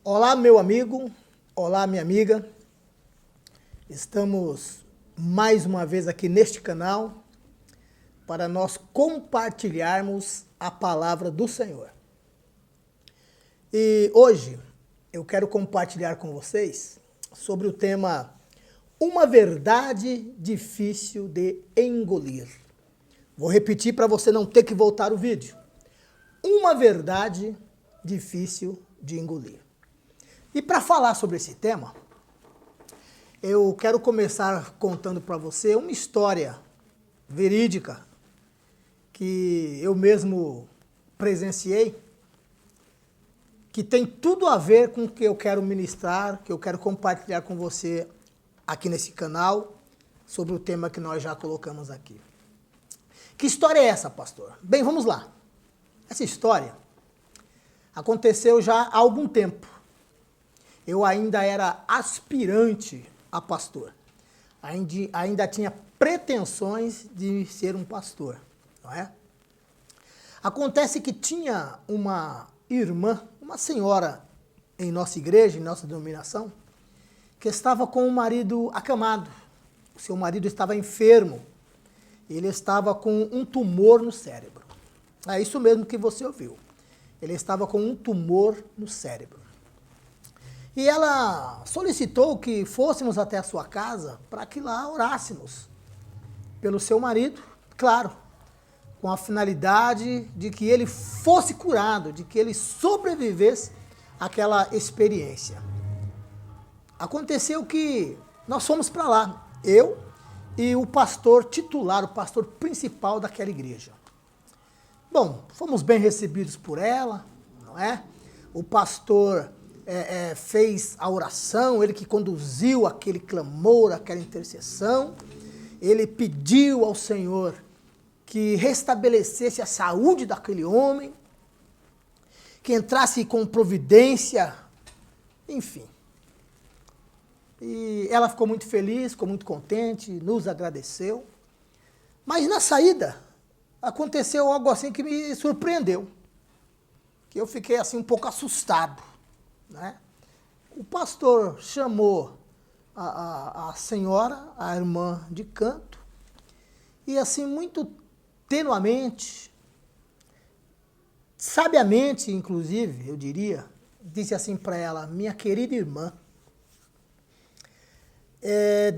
Olá, meu amigo, olá, minha amiga. Estamos mais uma vez aqui neste canal para nós compartilharmos a palavra do Senhor. E hoje eu quero compartilhar com vocês sobre o tema uma verdade difícil de engolir. Vou repetir para você não ter que voltar o vídeo. Uma verdade difícil de engolir. E para falar sobre esse tema, eu quero começar contando para você uma história verídica que eu mesmo presenciei, que tem tudo a ver com o que eu quero ministrar, que eu quero compartilhar com você aqui nesse canal, sobre o tema que nós já colocamos aqui. Que história é essa, pastor? Bem, vamos lá. Essa história aconteceu já há algum tempo. Eu ainda era aspirante a pastor. Ainda tinha pretensões de ser um pastor, não é? Acontece que tinha uma irmã, uma senhora em nossa igreja, em nossa denominação, que estava com o marido acamado. O seu marido estava enfermo. Ele estava com um tumor no cérebro. É isso mesmo que você ouviu. Ele estava com um tumor no cérebro. E ela solicitou que fôssemos até a sua casa para que lá orássemos pelo seu marido, claro, com a finalidade de que ele fosse curado, de que ele sobrevivesse àquela experiência. Aconteceu que nós fomos para lá, eu e o pastor titular, o pastor principal daquela igreja. Bom, fomos bem recebidos por ela, não é? O pastor fez a oração, ele que conduziu aquele clamor, aquela intercessão. Ele pediu ao Senhor que restabelecesse a saúde daquele homem, que entrasse com providência, enfim. E ela ficou muito feliz, ficou muito contente, nos agradeceu. Mas na saída, aconteceu algo assim que me surpreendeu, que eu fiquei assim um pouco assustado, né? O pastor chamou a senhora, a irmã de canto, e assim muito tenuamente, sabiamente inclusive, eu diria, disse assim para ela: minha querida irmã,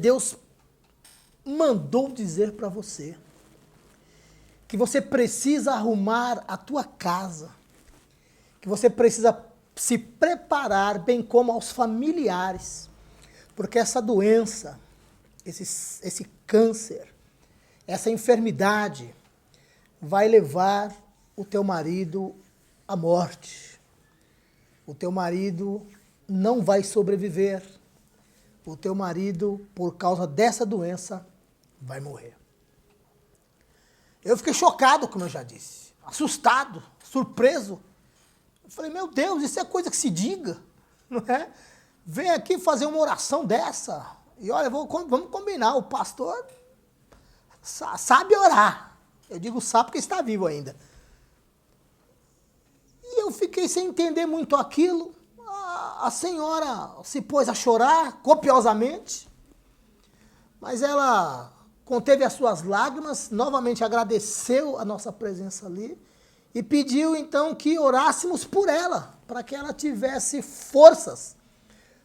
Deus mandou dizer para você que você precisa arrumar a tua casa, que você precisa se preparar, bem como aos familiares, porque essa doença, esse câncer, essa enfermidade vai levar o teu marido à morte. O teu marido não vai sobreviver. O teu marido, por causa dessa doença, vai morrer. Eu fiquei chocado, como eu já disse, assustado, surpreso. Eu falei, meu Deus, isso é coisa que se diga, não é? Vem aqui fazer uma oração dessa. E olha, vamos combinar, o pastor sabe orar. Eu digo sabe porque está vivo ainda. E eu fiquei sem entender muito aquilo. A senhora se pôs a chorar copiosamente, mas ela conteve as suas lágrimas, novamente agradeceu a nossa presença ali e pediu então que orássemos por ela, para que ela tivesse forças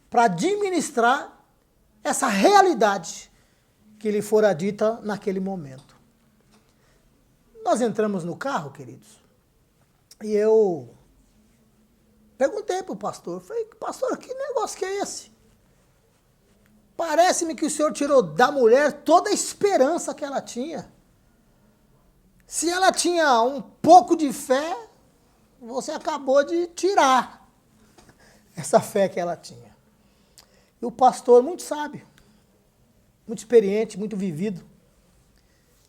para administrar essa realidade que lhe fora dita naquele momento. Nós entramos no carro, queridos, e eu perguntei para o pastor, falei, pastor, que negócio que é esse? Parece-me que o senhor tirou da mulher toda a esperança que ela tinha. Se ela tinha um pouco de fé, você acabou de tirar essa fé que ela tinha. E o pastor, muito sábio, muito experiente, muito vivido,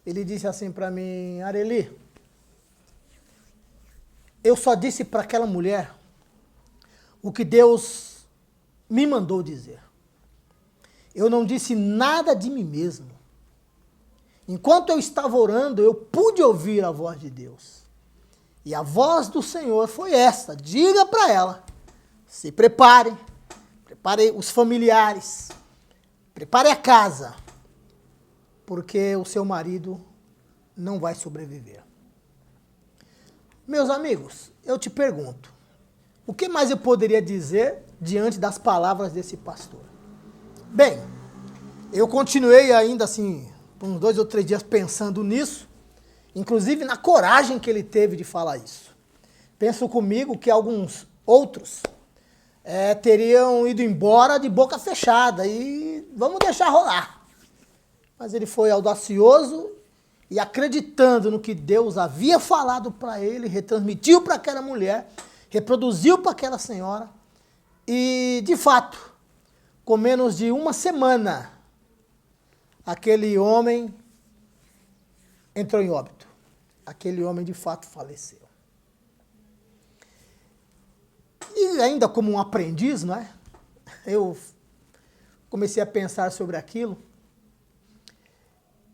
ele disse assim para mim, Areli, eu só disse para aquela mulher o que Deus me mandou dizer. Eu não disse nada de mim mesmo. Enquanto eu estava orando, eu pude ouvir a voz de Deus. E a voz do Senhor foi esta: diga para ela, se prepare, prepare os familiares, prepare a casa, porque o seu marido não vai sobreviver. Meus amigos, eu te pergunto, o que mais eu poderia dizer diante das palavras desse pastor? Bem, eu continuei ainda assim, por uns 2 ou 3 dias pensando nisso, inclusive na coragem que ele teve de falar isso. Penso comigo que alguns outros teriam ido embora de boca fechada e vamos deixar rolar. Mas ele foi audacioso e acreditando no que Deus havia falado para ele, retransmitiu para aquela mulher, reproduziu para aquela senhora e, de fato, com menos de uma semana, aquele homem entrou em óbito. Aquele homem, de fato, faleceu. E ainda como um aprendiz, não é? Eu comecei a pensar sobre aquilo.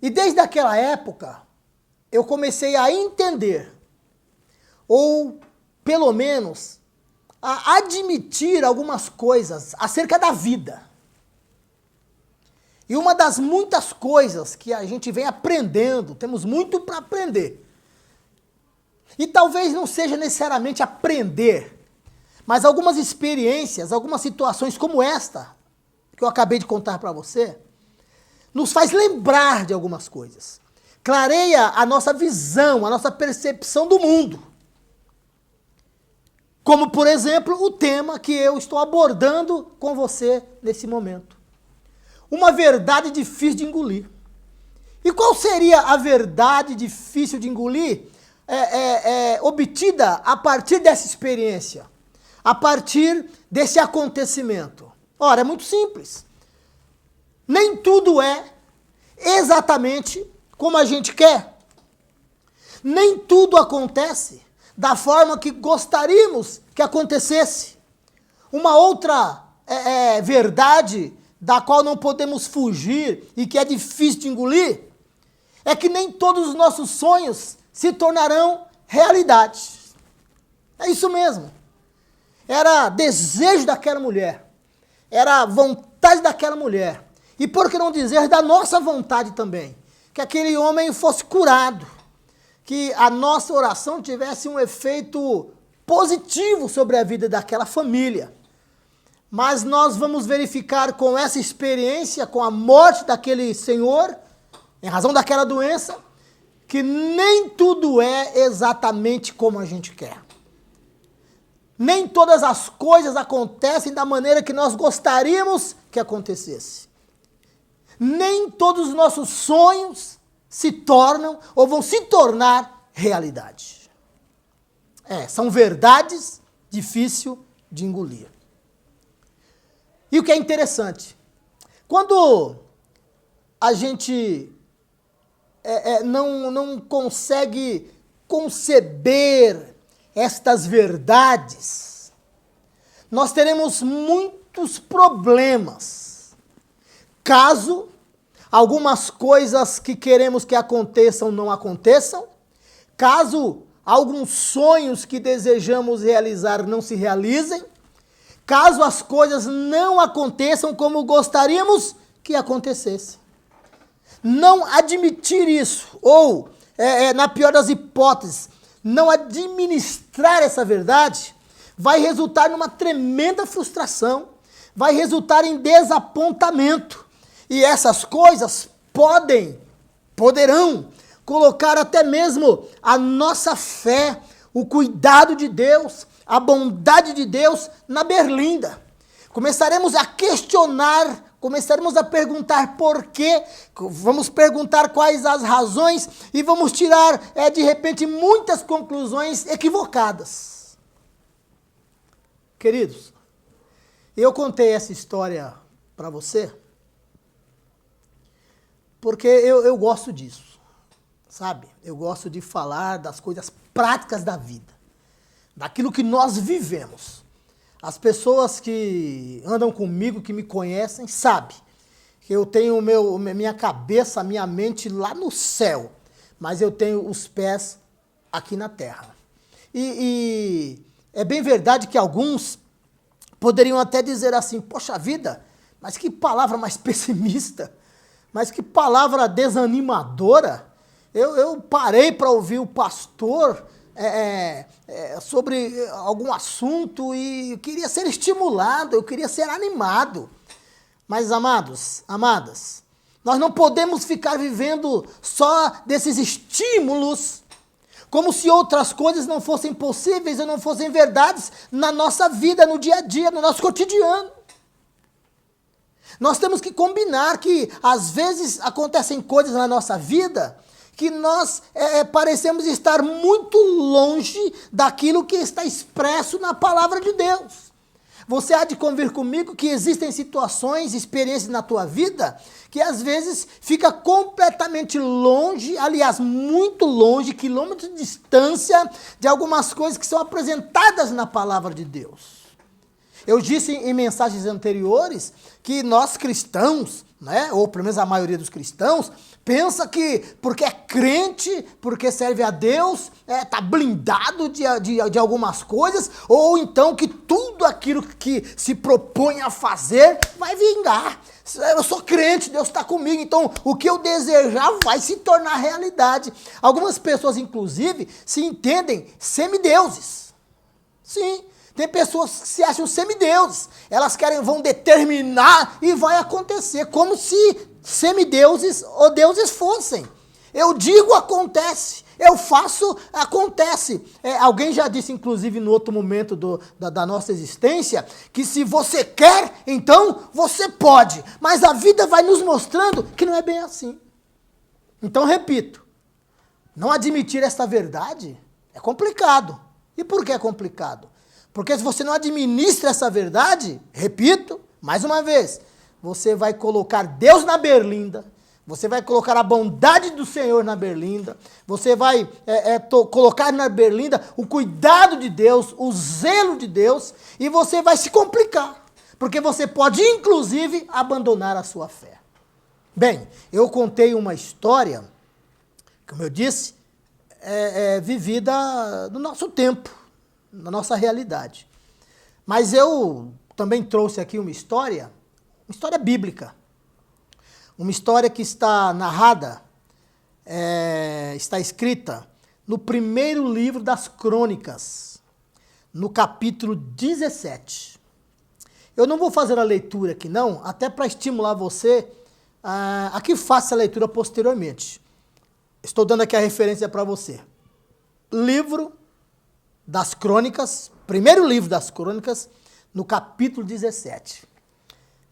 E desde aquela época, eu comecei a entender, ou pelo menos a admitir algumas coisas acerca da vida. E uma das muitas coisas que a gente vem aprendendo, temos muito para aprender. E talvez não seja necessariamente aprender, mas algumas experiências, algumas situações como esta, que eu acabei de contar para você, nos faz lembrar de algumas coisas. Clareia a nossa visão, a nossa percepção do mundo. Como, por exemplo, o tema que eu estou abordando com você nesse momento. Uma verdade difícil de engolir. E qual seria a verdade difícil de engolir obtida a partir dessa experiência? A partir desse acontecimento? Ora, é muito simples. Nem tudo é exatamente como a gente quer. Nem tudo acontece da forma que gostaríamos que acontecesse. Uma outra verdade da qual não podemos fugir e que é difícil de engolir é que nem todos os nossos sonhos se tornarão realidade. É isso mesmo. Era desejo daquela mulher. Era vontade daquela mulher. E por que não dizer da nossa vontade também? Que aquele homem fosse curado. Que a nossa oração tivesse um efeito positivo sobre a vida daquela família. Mas nós vamos verificar com essa experiência, com a morte daquele senhor, em razão daquela doença, que nem tudo é exatamente como a gente quer. Nem todas as coisas acontecem da maneira que nós gostaríamos que acontecesse. Nem todos os nossos sonhos se tornam ou vão se tornar realidade. São verdades difíceis de engolir. E o que é interessante, quando a gente não consegue conceber estas verdades, nós teremos muitos problemas. Caso algumas coisas que queremos que aconteçam não aconteçam, caso alguns sonhos que desejamos realizar não se realizem, caso as coisas não aconteçam como gostaríamos que acontecesse. Não admitir isso, ou, na pior das hipóteses, não administrar essa verdade, vai resultar numa tremenda frustração, vai resultar em desapontamento. E essas coisas poderão colocar até mesmo a nossa fé, o cuidado de Deus, a bondade de Deus na berlinda. Começaremos a questionar, começaremos a perguntar por quê, vamos perguntar quais as razões e vamos tirar, de repente, muitas conclusões equivocadas. Queridos, eu contei essa história para você porque eu gosto disso, sabe? Eu gosto de falar das coisas práticas da vida, daquilo que nós vivemos. As pessoas que andam comigo, que me conhecem, sabem que eu tenho minha cabeça, minha mente lá no céu, mas eu tenho os pés aqui na terra. E é bem verdade que alguns poderiam até dizer assim, poxa vida, mas que palavra mais pessimista, mas que palavra desanimadora. Eu parei para ouvir o pastor sobre algum assunto e eu queria ser estimulado, eu queria ser animado. Mas, amados, amadas, nós não podemos ficar vivendo só desses estímulos, como se outras coisas não fossem possíveis ou não fossem verdades na nossa vida, no dia a dia, no nosso cotidiano. Nós temos que combinar que, às vezes, acontecem coisas na nossa vida que nós parecemos estar muito longe daquilo que está expresso na palavra de Deus. Você há de convir comigo que existem situações, experiências na tua vida que às vezes fica completamente longe, aliás, muito longe, quilômetros de distância de algumas coisas que são apresentadas na palavra de Deus. Eu disse em mensagens anteriores que nós cristãos, né, ou pelo menos a maioria dos cristãos, pensa que porque é crente, porque serve a Deus, está blindado de algumas coisas, ou então que tudo aquilo que se propõe a fazer vai vingar. Eu sou crente, Deus está comigo, então o que eu desejar vai se tornar realidade. Algumas pessoas, inclusive, se entendem semideuses. Sim. Tem pessoas que se acham semideuses. Elas vão determinar e vai acontecer. Como se semideuses ou deuses fossem. Eu digo, acontece. Eu faço, acontece. Alguém já disse, inclusive, no outro momento da nossa existência, que se você quer, então você pode. Mas a vida vai nos mostrando que não é bem assim. Então, repito, não admitir esta verdade é complicado. E por que é complicado? Porque se você não administra essa verdade, repito, mais uma vez, você vai colocar Deus na berlinda, você vai colocar a bondade do Senhor na berlinda, você vai colocar na berlinda o cuidado de Deus, o zelo de Deus, e você vai se complicar, porque você pode, inclusive, abandonar a sua fé. Bem, eu contei uma história, como eu disse, vivida no nosso tempo, na nossa realidade. Mas eu também trouxe aqui uma história bíblica. Uma história que está narrada, está escrita no primeiro livro das Crônicas, no capítulo 17. Eu não vou fazer a leitura aqui não, até para estimular você a que faça a leitura posteriormente. Estou dando aqui a referência para você. Livro das Crônicas, primeiro livro das Crônicas, no capítulo 17.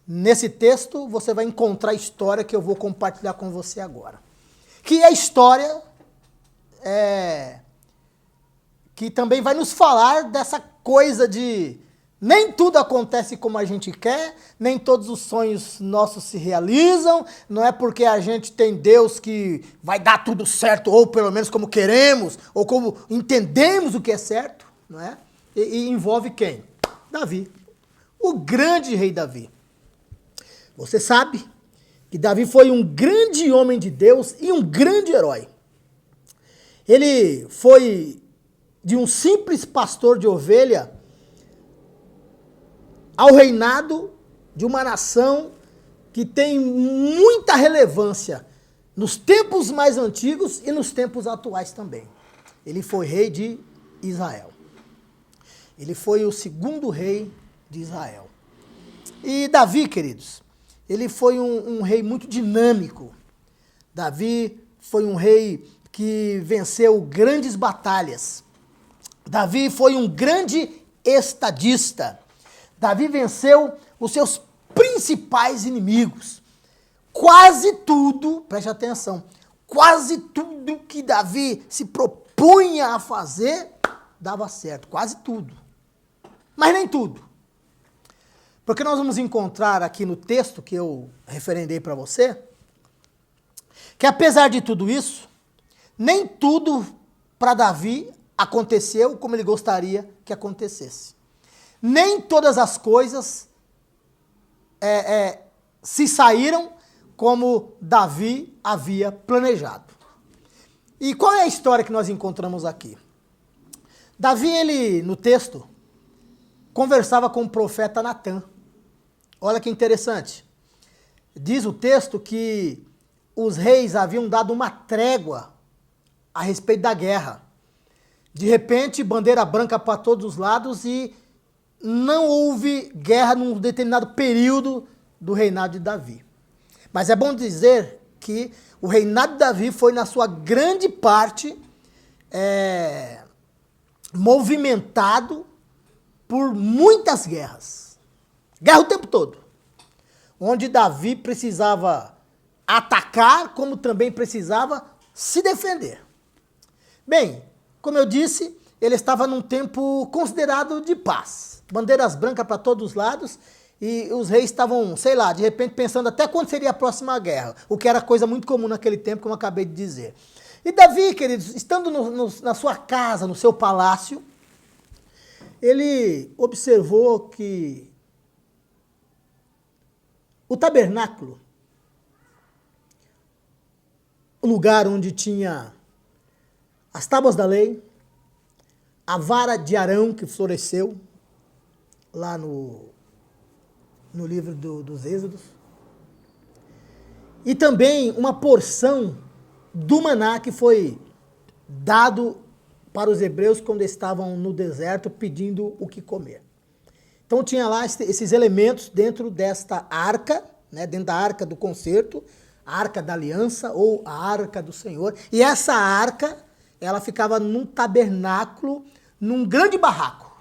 Nesse texto, você vai encontrar a história que eu vou compartilhar com você agora. Que é a história que também vai nos falar dessa coisa de nem tudo acontece como a gente quer, nem todos os sonhos nossos se realizam, não é porque a gente tem Deus que vai dar tudo certo, ou pelo menos como queremos, ou como entendemos o que é certo, não é? E envolve quem? Davi, o grande rei Davi. Você sabe que Davi foi um grande homem de Deus e um grande herói. Ele foi de um simples pastor de ovelha ao reinado de uma nação que tem muita relevância nos tempos mais antigos e nos tempos atuais também. Ele foi rei de Israel. Ele foi o segundo rei de Israel. E Davi, queridos, ele foi um rei muito dinâmico. Davi foi um rei que venceu grandes batalhas. Davi foi um grande estadista. Davi venceu os seus principais inimigos. Quase tudo, preste atenção, quase tudo que Davi se propunha a fazer, dava certo, quase tudo. Mas nem tudo. Porque nós vamos encontrar aqui no texto que eu referendei para você, que apesar de tudo isso, nem tudo para Davi aconteceu como ele gostaria que acontecesse. Nem todas as coisas se saíram como Davi havia planejado. E qual é a história que nós encontramos aqui? Davi, ele, no texto, conversava com o profeta Natã. Olha que interessante. Diz o texto que os reis haviam dado uma trégua a respeito da guerra. De repente, bandeira branca para todos os lados e não houve guerra num determinado período do reinado de Davi. Mas é bom dizer que o reinado de Davi foi, na sua grande parte, movimentado por muitas guerras. Guerra o tempo todo. Onde Davi precisava atacar, como também precisava se defender. Bem, como eu disse, ele estava num tempo considerado de paz. Bandeiras brancas para todos os lados e os reis estavam, sei lá, de repente pensando até quando seria a próxima guerra, o que era coisa muito comum naquele tempo, como eu acabei de dizer. E Davi, queridos, estando na sua casa, no seu palácio, ele observou que o tabernáculo, o lugar onde tinha as tábuas da lei, a vara de Arão que floresceu, lá no livro dos Êxodos, e também uma porção do maná que foi dado para os hebreus quando estavam no deserto pedindo o que comer. Então tinha lá esses elementos dentro desta arca, né, dentro da arca do concerto, a arca da aliança ou a arca do Senhor. E essa arca, ela ficava num tabernáculo, num grande barraco.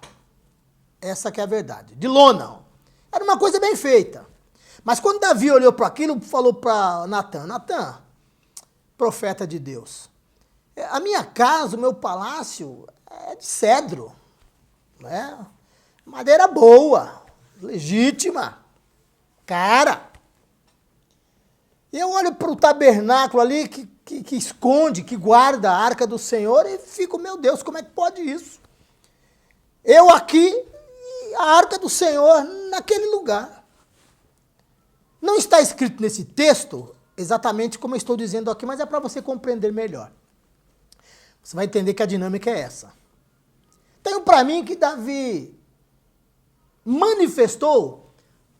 Essa que é a verdade. De lona. Era uma coisa bem feita. Mas quando Davi olhou para aquilo, falou para Natã: Natã, profeta de Deus, a minha casa, o meu palácio é de cedro, né? Madeira boa, legítima, cara. E eu olho para o tabernáculo ali que esconde, que guarda a arca do Senhor e fico, meu Deus, como é que pode isso? Eu aqui e a arca do Senhor naquele lugar. Não está escrito nesse texto exatamente como eu estou dizendo aqui, mas é para você compreender melhor. Você vai entender que a dinâmica é essa. Tenho para mim que Davi manifestou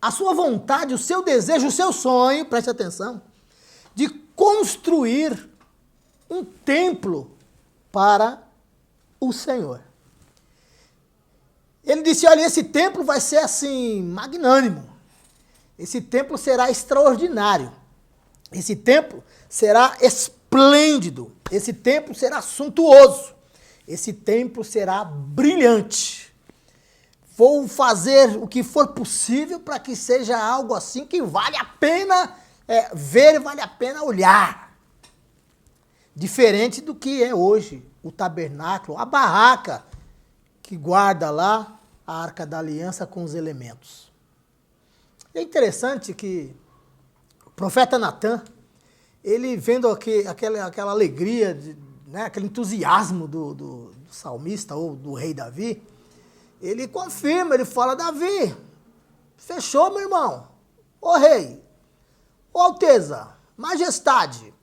a sua vontade, o seu desejo, o seu sonho, preste atenção, de construir um templo para o Senhor. Ele disse, olha, esse templo vai ser assim, magnânimo. Esse templo será extraordinário. Esse templo será esplêndido. Esse templo será suntuoso. Esse templo será brilhante. Vou fazer o que for possível para que seja algo assim que vale a pena ver e vale a pena olhar. Diferente do que é hoje o tabernáculo, a barraca que guarda lá a Arca da Aliança com os elementos. É interessante que o profeta Natã, ele vendo aquela alegria, né, aquele entusiasmo do salmista ou do rei Davi, ele confirma, ele fala, Davi, fechou, meu irmão? Ô rei, ô Alteza, majestade,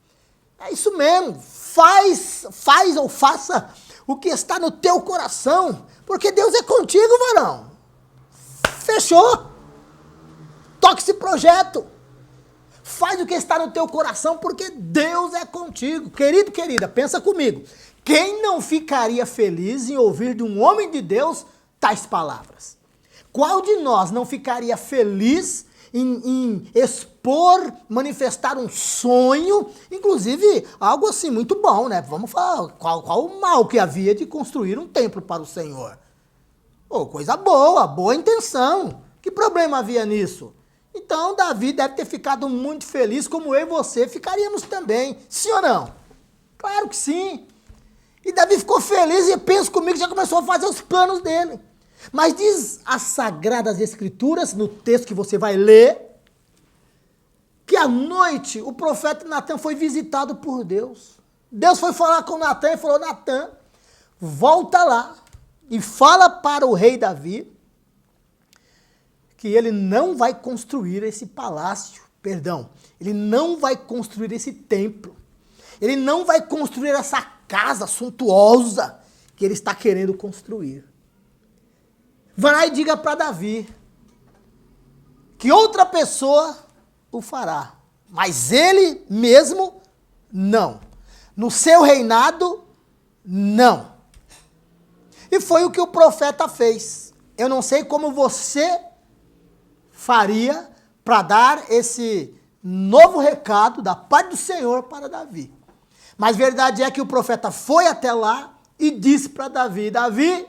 é isso mesmo, faz ou faça o que está no teu coração, porque Deus é contigo, varão. Fechou? Toque esse projeto. Faz o que está no teu coração, porque Deus é contigo. Querido, querida, pensa comigo. Quem não ficaria feliz em ouvir de um homem de Deus tais palavras? Qual de nós não ficaria feliz em expor, manifestar um sonho, inclusive algo assim muito bom, né? Vamos falar, qual o mal que havia de construir um templo para o Senhor? Oh, coisa boa, boa intenção. Que problema havia nisso? Então, Davi deve ter ficado muito feliz, como eu e você ficaríamos também. Sim ou não? Claro que sim. E Davi ficou feliz e pensa comigo, já começou a fazer os planos dele. Mas diz as Sagradas Escrituras, no texto que você vai ler, que à noite o profeta Natã foi visitado por Deus. Deus foi falar com Natã e falou, Natã, volta lá e fala para o rei Davi que ele não vai construir esse palácio, ele não vai construir esse templo, ele não vai construir essa casa suntuosa que ele está querendo construir. vai lá e diga para Davi que outra pessoa o fará, mas ele mesmo não. No seu reinado, não. E foi o que o profeta fez. Eu não sei como você faria para dar esse novo recado da parte do Senhor para Davi. Mas verdade é que o profeta foi até lá e disse para Davi, Davi,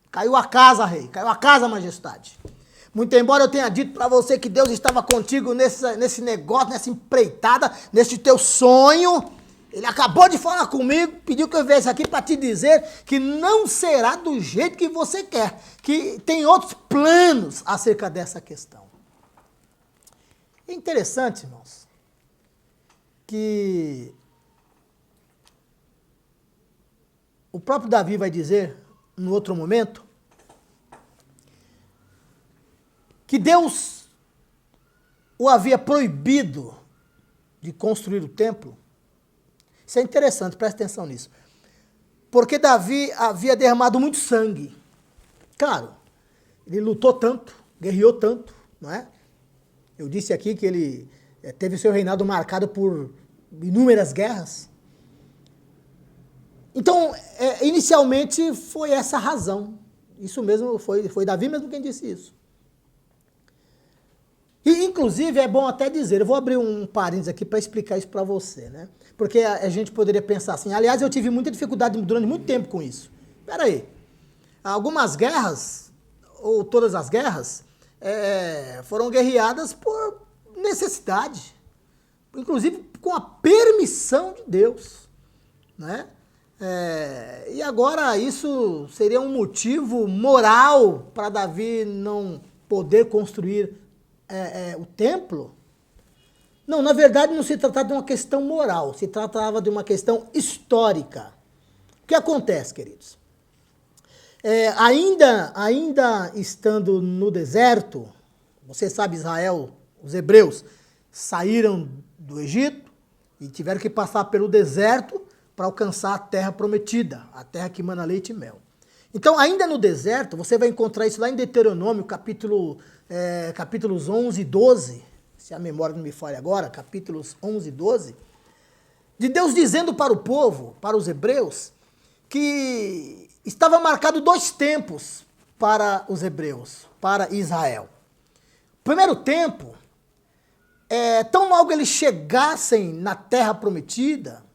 caiu a casa, rei, caiu a casa, majestade. Muito embora eu tenha dito para você que Deus estava contigo nesse negócio, nessa empreitada, nesse teu sonho, ele acabou de falar comigo, pediu que eu viesse aqui para te dizer que não será do jeito que você quer, que tem outros planos acerca dessa questão. É interessante, irmãos, que o próprio Davi vai dizer, no outro momento, que Deus o havia proibido de construir o templo. Isso é interessante, presta atenção nisso. Porque Davi havia derramado muito sangue. Claro, ele lutou tanto, guerreou tanto, não é? Eu disse aqui que ele teve seu reinado marcado por inúmeras guerras. Então, inicialmente foi essa a razão. Isso mesmo, foi Davi mesmo quem disse isso. E, inclusive, é bom até dizer, eu vou abrir um parênteses aqui para explicar isso para você, né? Porque a gente poderia pensar assim, aliás, eu tive muita dificuldade durante muito tempo com isso. Espera aí, algumas guerras, ou todas as guerras, foram guerreadas por necessidade, inclusive com a permissão de Deus, né? E agora isso seria um motivo moral para Davi não poder construir o templo? Não, na verdade não se tratava de uma questão moral, se tratava de uma questão histórica. O que acontece, queridos? Ainda estando no deserto, você sabe, Israel, os hebreus, saíram do Egito e tiveram que passar pelo deserto para alcançar a terra prometida, a terra que mana leite e mel. Então, ainda no deserto, você vai encontrar isso lá em Deuteronômio, capítulos 11 e 12, se a memória não me falha agora, capítulos 11 e 12, de Deus dizendo para o povo, para os hebreus, que estava marcado 2 tempos para os hebreus, para Israel. O primeiro tempo, tão logo eles chegassem na terra prometida,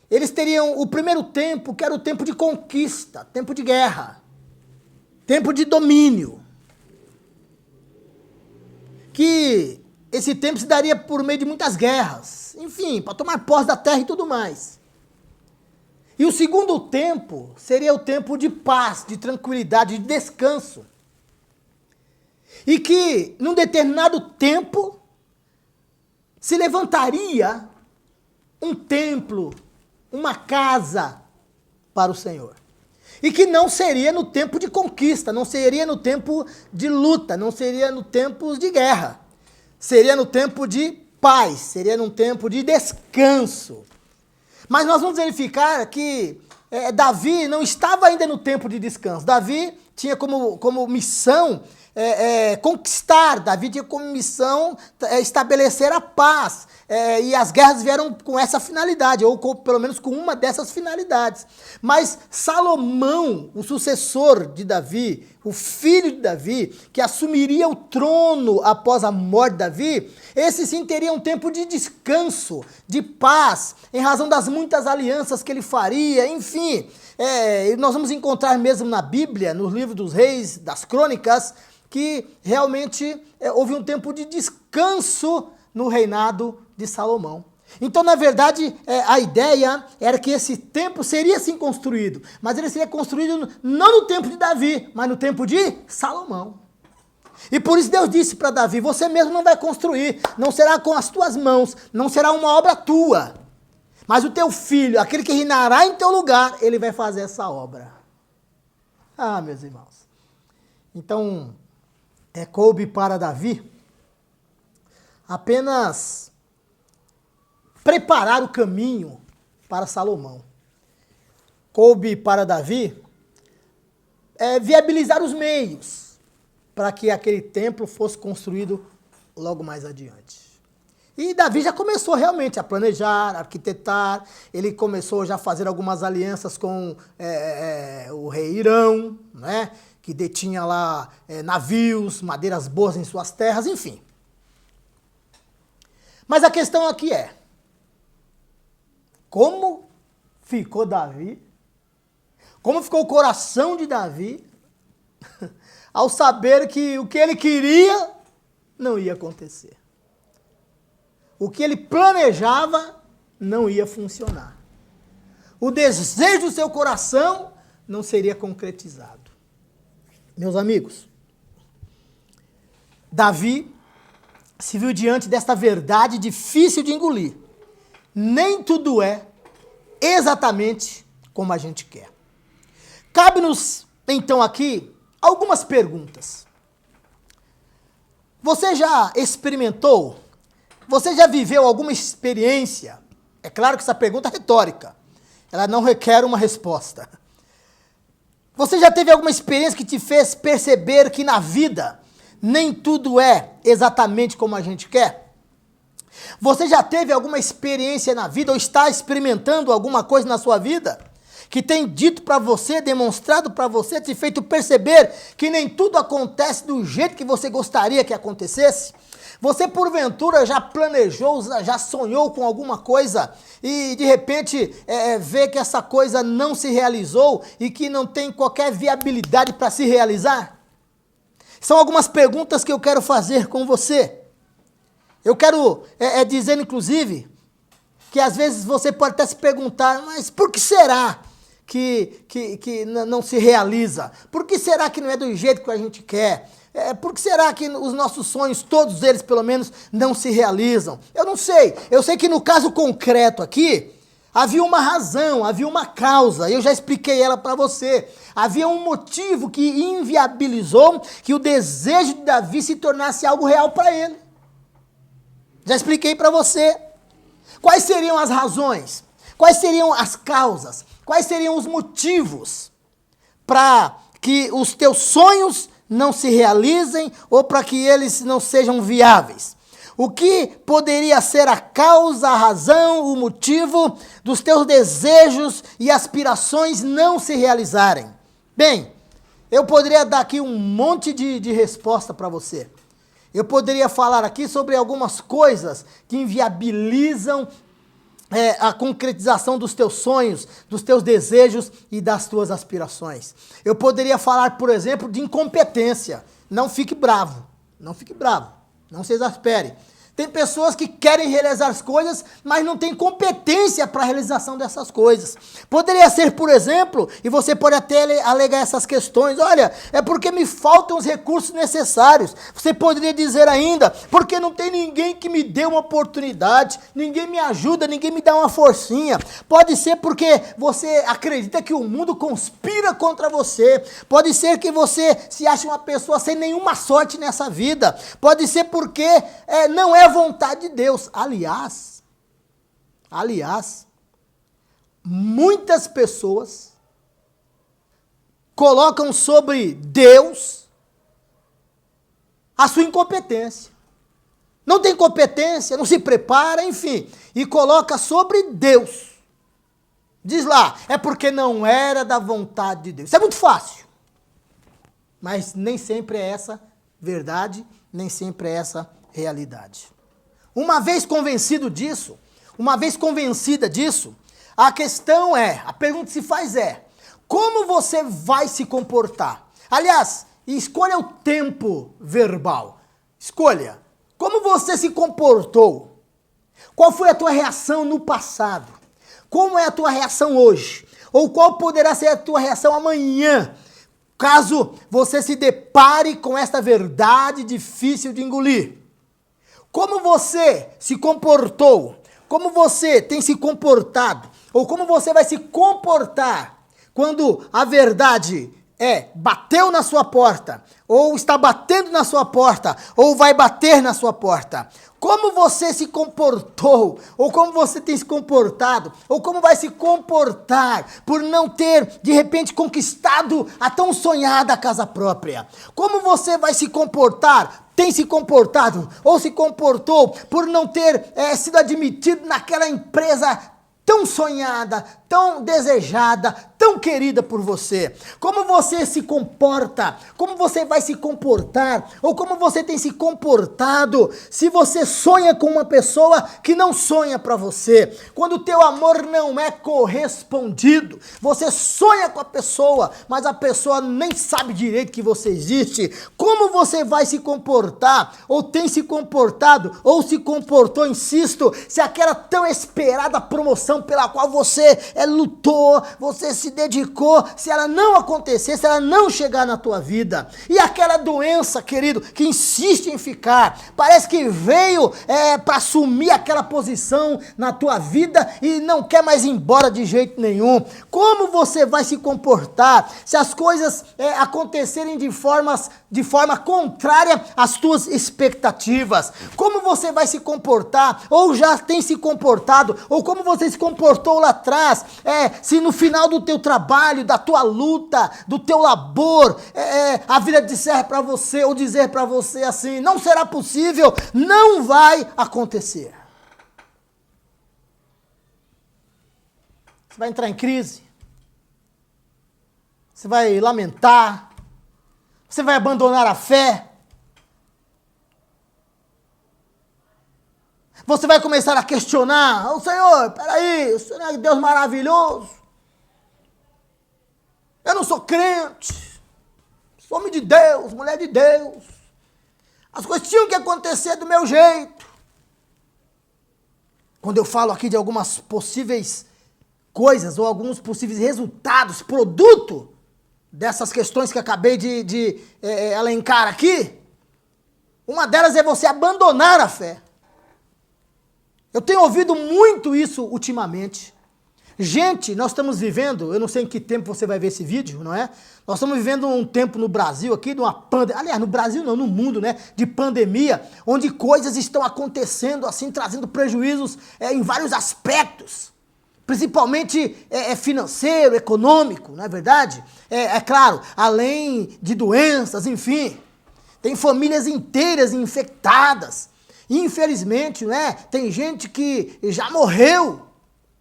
eles teriam o primeiro tempo, que era o tempo de conquista, tempo de guerra, tempo de domínio. Que esse tempo se daria por meio de muitas guerras, enfim, para tomar posse da terra e tudo mais. E o segundo tempo seria o tempo de paz, de tranquilidade, de descanso. E que, num determinado tempo, se levantaria um templo, uma casa para o Senhor. E que não seria no tempo de conquista, não seria no tempo de luta, não seria no tempo de guerra. Seria no tempo de paz, seria num tempo de descanso. Mas nós vamos verificar que Davi não estava ainda no tempo de descanso. Davi tinha como missão conquistar, Davi tinha como missão estabelecer a paz. E as guerras vieram com essa finalidade, ou pelo menos com uma dessas finalidades. Mas Salomão, o sucessor de Davi, o filho de Davi, que assumiria o trono após a morte de Davi, esse sim teria um tempo de descanso, de paz, em razão das muitas alianças que ele faria, enfim. Nós vamos encontrar mesmo na Bíblia, nos livros dos reis, das crônicas, que realmente houve um tempo de descanso no reinado de Salomão. Então, na verdade, a ideia era que esse templo seria sim construído, mas ele seria construído não no tempo de Davi, mas no tempo de Salomão. E por isso Deus disse para Davi, você mesmo não vai construir, não será com as tuas mãos, não será uma obra tua, mas o teu filho, aquele que reinará em teu lugar, ele vai fazer essa obra. Ah, meus irmãos. Então, coube para Davi apenas preparar o caminho para Salomão. Coube para Davi viabilizar os meios para que aquele templo fosse construído logo mais adiante. E Davi já começou realmente a planejar, a arquitetar, ele começou já a fazer algumas alianças com o rei Irão, né, que detinha lá navios, madeiras boas em suas terras, enfim. Mas a questão aqui é, como ficou Davi, como ficou o coração de Davi, ao saber que o que ele queria não ia acontecer. O que ele planejava não ia funcionar. O desejo do seu coração não seria concretizado. Meus amigos, Davi se viu diante desta verdade difícil de engolir. Nem tudo é exatamente como a gente quer. Cabe-nos, então, aqui algumas perguntas. Você já experimentou? Você já viveu alguma experiência? É claro que essa pergunta é retórica. Ela não requer uma resposta. Você já teve alguma experiência que te fez perceber que na vida nem tudo é exatamente como a gente quer? Você já teve alguma experiência na vida ou está experimentando alguma coisa na sua vida que tem dito para você, demonstrado para você, te feito perceber que nem tudo acontece do jeito que você gostaria que acontecesse? Você, porventura, já planejou, já sonhou com alguma coisa e, de repente, vê que essa coisa não se realizou e que não tem qualquer viabilidade para se realizar? São algumas perguntas que eu quero fazer com você. Eu quero dizer, inclusive, que às vezes você pode até se perguntar, mas por que será que não se realiza? Por que será que não é do jeito que a gente quer? Por que será que os nossos sonhos, todos eles pelo menos, não se realizam? Eu não sei. Eu sei que no caso concreto aqui, havia uma razão, havia uma causa, eu já expliquei ela para você. Havia um motivo que inviabilizou que o desejo de Davi se tornasse algo real para ele. Já expliquei para você. Quais seriam as razões? Quais seriam as causas? Quais seriam os motivos para que os teus sonhos não se realizem ou para que eles não sejam viáveis? O que poderia ser a causa, a razão, o motivo dos teus desejos e aspirações não se realizarem? Bem, eu poderia dar aqui um monte de resposta para você. Eu poderia falar aqui sobre algumas coisas que inviabilizam a concretização dos teus sonhos, dos teus desejos e das tuas aspirações. Eu poderia falar, por exemplo, de incompetência. Não fique bravo, não fique bravo, não se exaspere. Tem pessoas que querem realizar as coisas, mas não têm competência para a realização dessas coisas. Poderia ser, por exemplo, e você pode até alegar essas questões, olha, é porque me faltam os recursos necessários. Você poderia dizer ainda, porque não tem ninguém que me dê uma oportunidade, ninguém me ajuda, ninguém me dá uma forcinha. Pode ser porque você acredita que o mundo conspira contra você. Pode ser que você se ache uma pessoa sem nenhuma sorte nessa vida. Pode ser porque não é a vontade de Deus. Aliás, muitas pessoas colocam sobre Deus a sua incompetência. Não tem competência, não se prepara, enfim, e coloca sobre Deus. Diz lá, é porque não era da vontade de Deus. Isso é muito fácil. Mas nem sempre é essa verdade, nem sempre é essa realidade. Uma vez convencido disso, uma vez convencida disso, a questão a pergunta que se faz como você vai se comportar? Aliás, escolha o tempo verbal. Escolha. Como você se comportou? Qual foi a tua reação no passado? Como é a tua reação hoje? Ou qual poderá ser a tua reação amanhã, caso você se depare com esta verdade difícil de engolir? Como você se comportou? Como você tem se comportado? Ou como você vai se comportar quando a verdade bateu na sua porta, ou está batendo na sua porta, ou vai bater na sua porta. Como você se comportou, ou como você tem se comportado, ou como vai se comportar por não ter, de repente, conquistado a tão sonhada casa própria? Como você vai se comportar, tem se comportado, ou se comportou por não ter sido admitido naquela empresa tão sonhada, tão desejada, tão querida por você? Como você se comporta? Como você vai se comportar? Ou como você tem se comportado se você sonha com uma pessoa que não sonha para você? Quando o teu amor não é correspondido, você sonha com a pessoa, mas a pessoa nem sabe direito que você existe. Como você vai se comportar? Ou tem se comportado? Ou se comportou, insisto, se aquela tão esperada promoção pela qual você lutou, você se dedicou, se ela não acontecer, se ela não chegar na tua vida? E aquela doença, querido, que insiste em ficar, parece que veio para assumir aquela posição na tua vida e não quer mais ir embora de jeito nenhum. Como você vai se comportar se as coisas acontecerem de forma contrária às tuas expectativas? Como você vai se comportar, ou já tem se comportado, ou como você se comportou lá atrás, se no final do teu trabalho, da tua luta, do teu labor, a vida disser para você, ou dizer para você assim: não será possível, não vai acontecer. Você vai entrar em crise, você vai lamentar, você vai abandonar a fé, você vai começar a questionar: ô Senhor, peraí, o Senhor é Deus maravilhoso, eu não sou crente, sou homem de Deus, mulher de Deus, as coisas tinham que acontecer do meu jeito. Quando eu falo aqui de algumas possíveis coisas, ou alguns possíveis resultados, produto dessas questões que acabei de elencar aqui, uma delas é você abandonar a fé. Eu tenho ouvido muito isso ultimamente. Gente, nós estamos vivendo, eu não sei em que tempo você vai ver esse vídeo, não é? Nós estamos vivendo um tempo no Brasil aqui, de uma pandemia, aliás, no Brasil não, no mundo, né? De pandemia, onde coisas estão acontecendo assim, trazendo prejuízos em vários aspectos. Principalmente financeiro, econômico, não é verdade? É claro, além de doenças, enfim. Tem famílias inteiras infectadas. Infelizmente, né, tem gente que já morreu,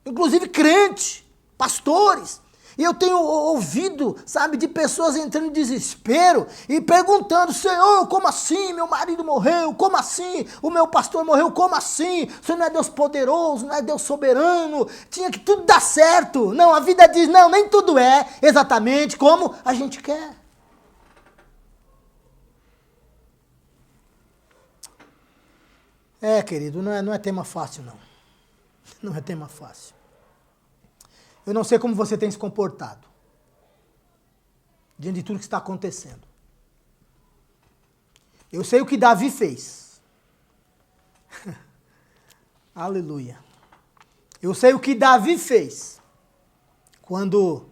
inclusive crente, pastores. E eu tenho ouvido, sabe, de pessoas entrando em desespero e perguntando: Senhor, como assim meu marido morreu? Como assim o meu pastor morreu? Como assim? O Senhor não é Deus poderoso, não é Deus soberano? Tinha que tudo dar certo. Não, a vida diz: não, nem tudo é exatamente como a gente quer. Querido, não é tema fácil, não. Não é tema fácil. Eu não sei como você tem se comportado diante de tudo que está acontecendo. Eu sei o que Davi fez. Aleluia. Eu sei o que Davi fez quando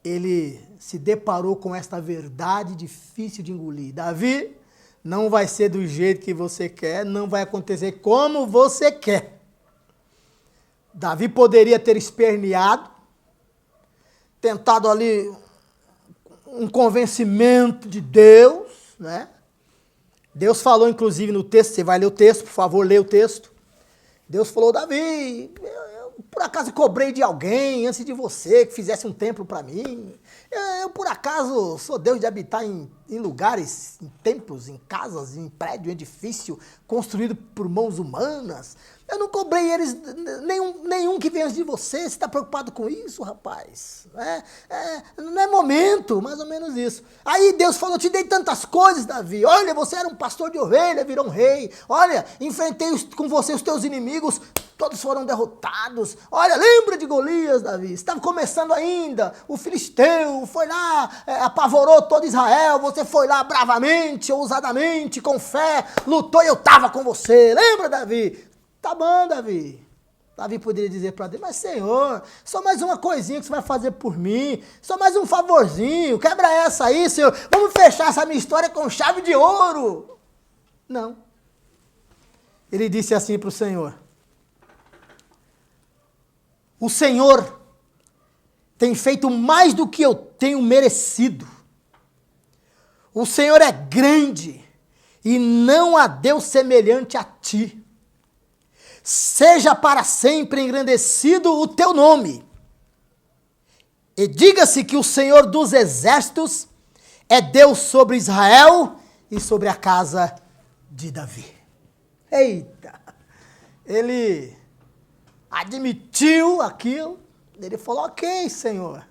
ele se deparou com esta verdade difícil de engolir. Davi, não vai ser do jeito que você quer, não vai acontecer como você quer. Davi poderia ter esperneado, tentado ali um convencimento de Deus, né? Deus falou, inclusive, no texto, você vai ler o texto, por favor, lê o texto. Deus falou: Davi, eu por acaso cobrei de alguém antes de você que fizesse um templo para mim? Eu por acaso sou Deus de habitar em lugares, em templos, em casas, em prédio, em edifício construído por mãos humanas? Eu não cobrei eles, nenhum que venha antes de você. Você está preocupado com isso, rapaz? Não é momento, mais ou menos isso. Aí Deus falou: te dei tantas coisas, Davi. Olha, você era um pastor de ovelha, virou um rei. Olha, enfrentei com você os teus inimigos, todos foram derrotados. Olha, lembra de Golias, Davi? Estava começando ainda. O filisteu foi lá, apavorou todo Israel. Você foi lá bravamente, ousadamente, com fé, lutou e eu estava com você. Lembra, Davi? Tá bom, Davi. Davi poderia dizer para Deus, mas Senhor, só mais uma coisinha que você vai fazer por mim, só mais um favorzinho, quebra essa aí, Senhor, vamos fechar essa minha história com chave de ouro. Não. Ele disse assim para o Senhor, o Senhor tem feito mais do que eu tenho merecido. O Senhor é grande e não há Deus semelhante a ti. Seja para sempre engrandecido o teu nome. E diga-se que o Senhor dos exércitos é Deus sobre Israel e sobre a casa de Davi. Eita! Ele admitiu aquilo. Ele falou, ok, Senhor.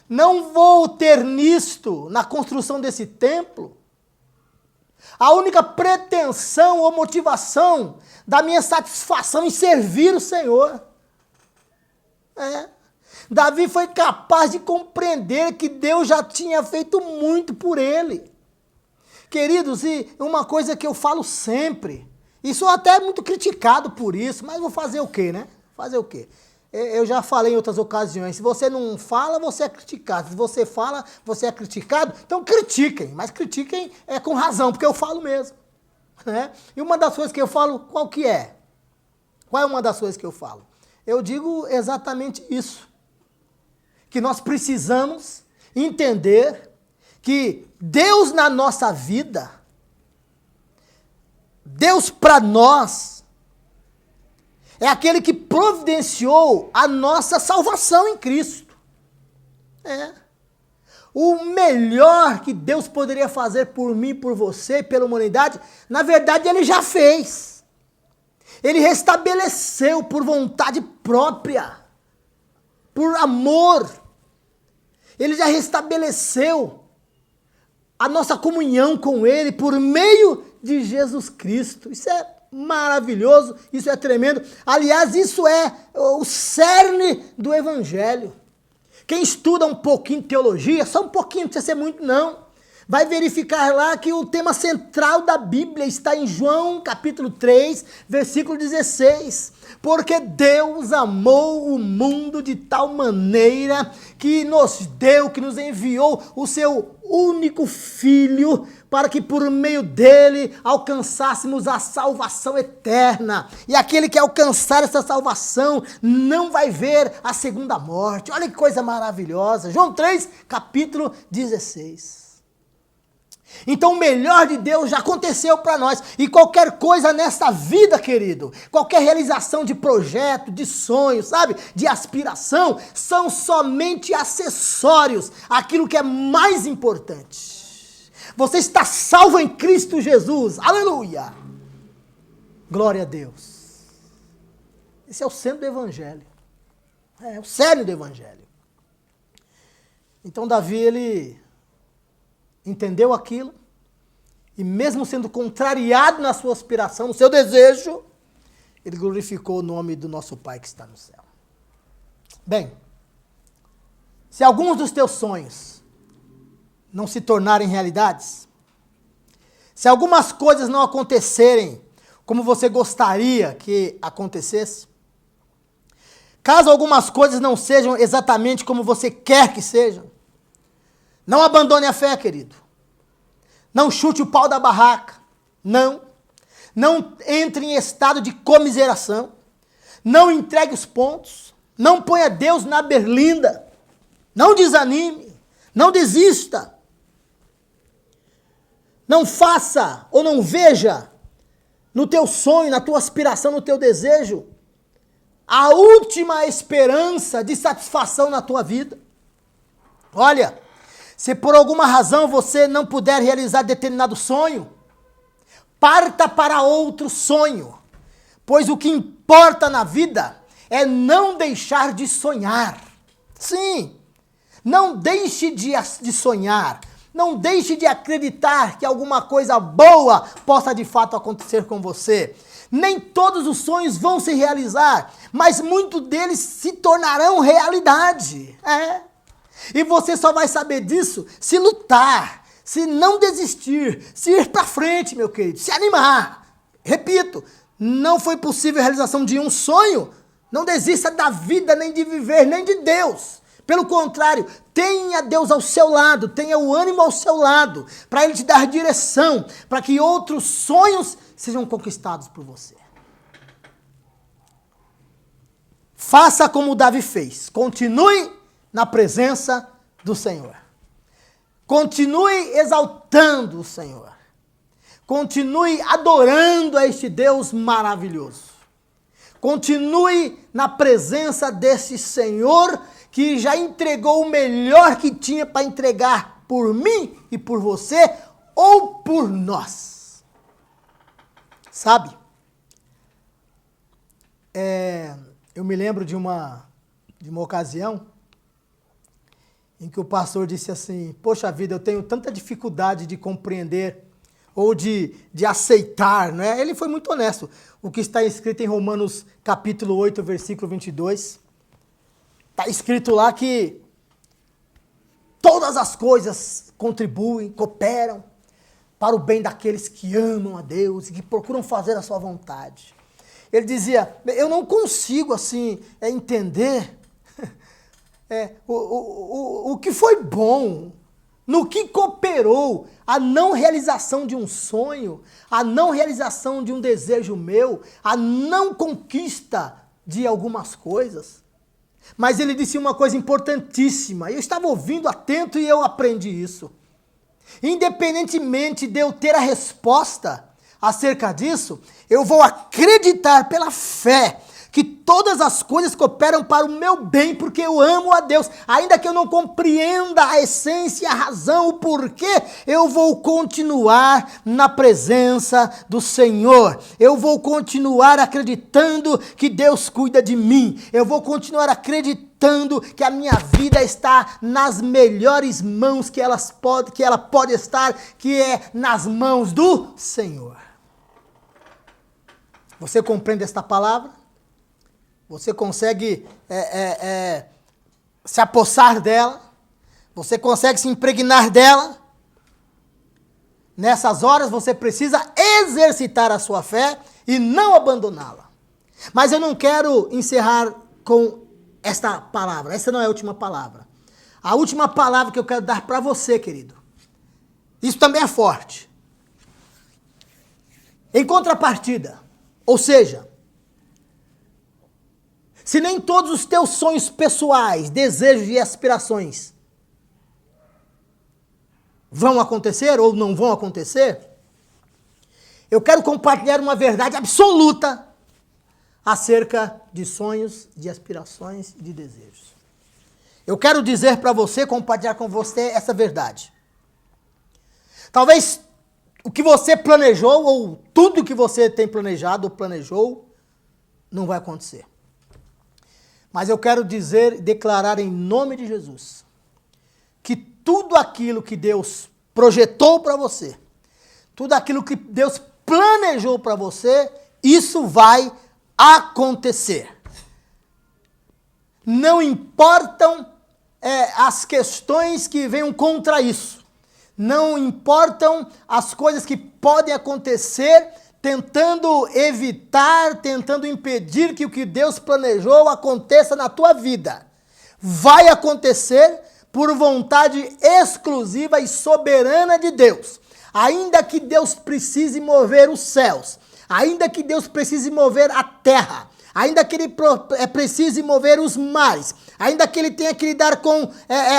Não vou ter nisto, na construção desse templo, a única pretensão ou motivação da minha satisfação em servir o Senhor. Davi foi capaz de compreender que Deus já tinha feito muito por ele. Queridos, e uma coisa que eu falo sempre, e sou até muito criticado por isso, mas vou fazer o quê, né? Fazer o quê? Eu já falei em outras ocasiões, se você não fala, você é criticado. Se você fala, você é criticado. Então critiquem, mas critiquem com razão, porque eu falo mesmo. Né? E uma das coisas que eu falo, qual que é? Qual é uma das coisas que eu falo? Eu digo exatamente isso. Que nós precisamos entender que Deus na nossa vida, Deus para nós, é aquele que providenciou a nossa salvação em Cristo. O melhor que Deus poderia fazer por mim, por você e pela humanidade, na verdade Ele já fez. Ele restabeleceu por vontade própria, por amor. Ele já restabeleceu a nossa comunhão com Ele por meio de Jesus Cristo. Isso é maravilhoso, isso é tremendo. Aliás, isso é o cerne do Evangelho. Quem estuda um pouquinho de teologia, só um pouquinho, não precisa ser muito não, vai verificar lá que o tema central da Bíblia está em João capítulo 3, versículo 16. Porque Deus amou o mundo de tal maneira que nos deu, que nos enviou o seu único Filho, para que por meio dele alcançássemos a salvação eterna. E aquele que alcançar essa salvação não vai ver a segunda morte. Olha que coisa maravilhosa. João 3, capítulo 16. Então o melhor de Deus já aconteceu para nós. E qualquer coisa nessa vida, querido, qualquer realização de projeto, de sonho, sabe, de aspiração, são somente acessórios, aquilo que é mais importante. Você está salvo em Cristo Jesus, aleluia, glória a Deus. Esse é o centro do Evangelho, é o cerne do Evangelho. Então Davi, ele entendeu aquilo, e mesmo sendo contrariado na sua aspiração, no seu desejo, ele glorificou o nome do nosso Pai que está no céu. Bem, se alguns dos teus sonhos não se tornarem realidades, se algumas coisas não acontecerem como você gostaria que acontecesse, caso algumas coisas não sejam exatamente como você quer que sejam, não abandone a fé, querido. Não chute o pau da barraca. Não. Não entre em estado de comiseração. Não entregue os pontos. Não ponha Deus na berlinda. Não desanime. Não desista. Não faça ou não veja no teu sonho, na tua aspiração, no teu desejo, a última esperança de satisfação na tua vida. Olha, se por alguma razão você não puder realizar determinado sonho, parta para outro sonho, pois o que importa na vida é não deixar de sonhar. Sim, não deixe de sonhar, não deixe de acreditar que alguma coisa boa possa de fato acontecer com você. Nem todos os sonhos vão se realizar, mas muitos deles se tornarão realidade. E você só vai saber disso se lutar, se não desistir, se ir para frente, meu querido, se animar. Repito, não foi possível a realização de um sonho Não desista da vida, nem de viver, nem de Deus. Pelo contrário, tenha Deus ao seu lado, tenha o ânimo ao seu lado, para Ele te dar direção, para que outros sonhos sejam conquistados por você. Faça como Davi fez. Continue na presença do Senhor. Continue exaltando o Senhor. Continue adorando a este Deus maravilhoso. Continue na presença desse Senhor que já entregou o melhor que tinha para entregar por mim e por você ou por nós. Sabe? Eu me lembro de uma ocasião em que o pastor disse assim: poxa vida, eu tenho tanta dificuldade de compreender ou de aceitar, não é? Ele foi muito honesto. O que está escrito em Romanos capítulo 8, versículo 22. Está escrito lá que todas as coisas contribuem, cooperam para o bem daqueles que amam a Deus e que procuram fazer a sua vontade. Ele dizia, eu não consigo assim entender o que foi bom, no que cooperou a não realização de um sonho, a não realização de um desejo meu, a não conquista de algumas coisas. Mas ele disse uma coisa importantíssima, eu estava ouvindo atento e eu aprendi isso. Independentemente de eu ter a resposta acerca disso, eu vou acreditar pela fé que todas as coisas cooperam para o meu bem, porque eu amo a Deus. Ainda que eu não compreenda a essência, a razão, o porquê, eu vou continuar na presença do Senhor. Eu vou continuar acreditando que Deus cuida de mim. Eu vou continuar acreditando que a minha vida está nas melhores mãos que ela pode estar, que é nas mãos do Senhor. Você compreende esta palavra? Você consegue se apossar dela? Você consegue se impregnar dela? Nessas horas você precisa exercitar a sua fé e não abandoná-la. Mas eu não quero encerrar com esta palavra. Essa não é a última palavra. A última palavra que eu quero dar para você, querido. Isso também é forte. Em contrapartida, ou seja, se nem todos os teus sonhos pessoais, desejos e aspirações vão acontecer ou não vão acontecer, eu quero compartilhar uma verdade absoluta acerca de sonhos, de aspirações e de desejos. Eu quero dizer para você, compartilhar com você essa verdade. Talvez o que você planejou ou tudo que você tem planejado ou planejou não vai acontecer. Mas eu quero dizer, declarar em nome de Jesus, que tudo aquilo que Deus projetou para você, tudo aquilo que Deus planejou para você, isso vai acontecer. Não importam as questões que venham contra isso. Não importam as coisas que podem acontecer tentando evitar, tentando impedir que o que Deus planejou aconteça na tua vida. Vai acontecer por vontade exclusiva e soberana de Deus. Ainda que Deus precise mover os céus, ainda que Deus precise mover a terra, ainda que Ele precise mover os mares, ainda que Ele tenha que lidar com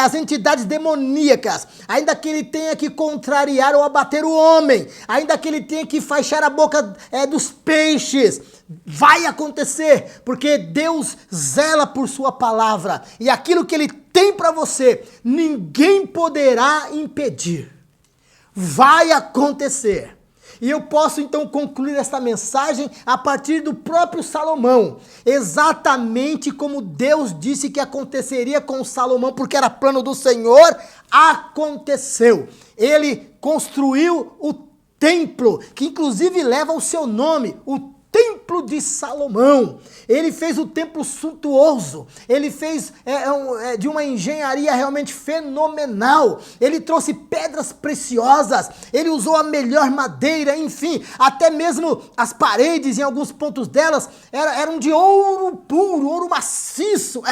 as entidades demoníacas, ainda que Ele tenha que contrariar ou abater o homem, ainda que Ele tenha que fechar a boca dos peixes, vai acontecer, porque Deus zela por sua palavra, e aquilo que Ele tem para você, ninguém poderá impedir. Vai acontecer. E eu posso então concluir esta mensagem a partir do próprio Salomão. Exatamente como Deus disse que aconteceria com Salomão, porque era plano do Senhor, aconteceu. Ele construiu o templo, que inclusive leva o seu nome, o templo de Salomão. Ele fez o templo suntuoso, ele fez de uma engenharia realmente fenomenal, ele trouxe pedras preciosas, ele usou a melhor madeira, enfim, até mesmo as paredes, em alguns pontos delas, eram de ouro puro, ouro maciço.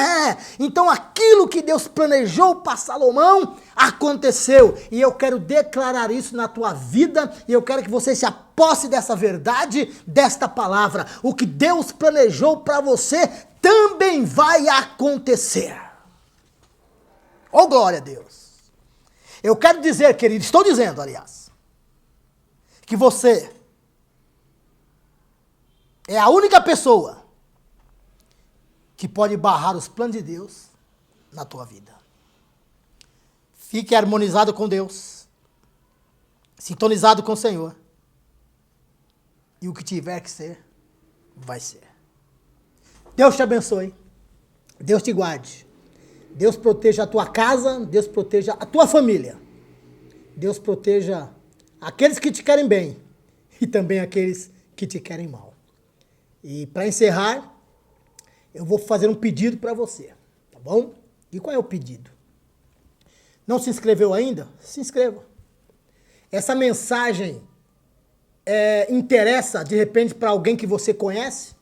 Então aquilo que Deus planejou para Salomão, aconteceu. E eu quero declarar isso na tua vida, e eu quero que você se aposse dessa verdade, desta palavra. O que Deus planejou para você também vai acontecer. Oh, glória a Deus. Eu quero dizer, querido, estou dizendo, aliás, que você é a única pessoa que pode barrar os planos de Deus na tua vida. Fique harmonizado com Deus, sintonizado com o Senhor, e o que tiver que ser, vai ser. Deus te abençoe, Deus te guarde, Deus proteja a tua casa, Deus proteja a tua família, Deus proteja aqueles que te querem bem e também aqueles que te querem mal. E para encerrar, eu vou fazer um pedido para você, tá bom? E qual é o pedido? Não se inscreveu ainda? Se inscreva. Essa mensagem interessa, de repente, para alguém que você conhece?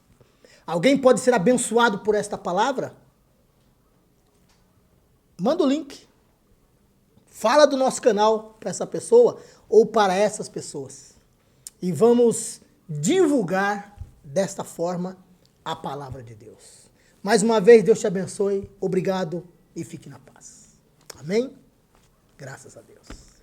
Alguém pode ser abençoado por esta palavra? Manda o link. Fala do nosso canal para essa pessoa ou para essas pessoas. E vamos divulgar desta forma a palavra de Deus. Mais uma vez, Deus te abençoe. Obrigado e fique na paz. Amém? Graças a Deus.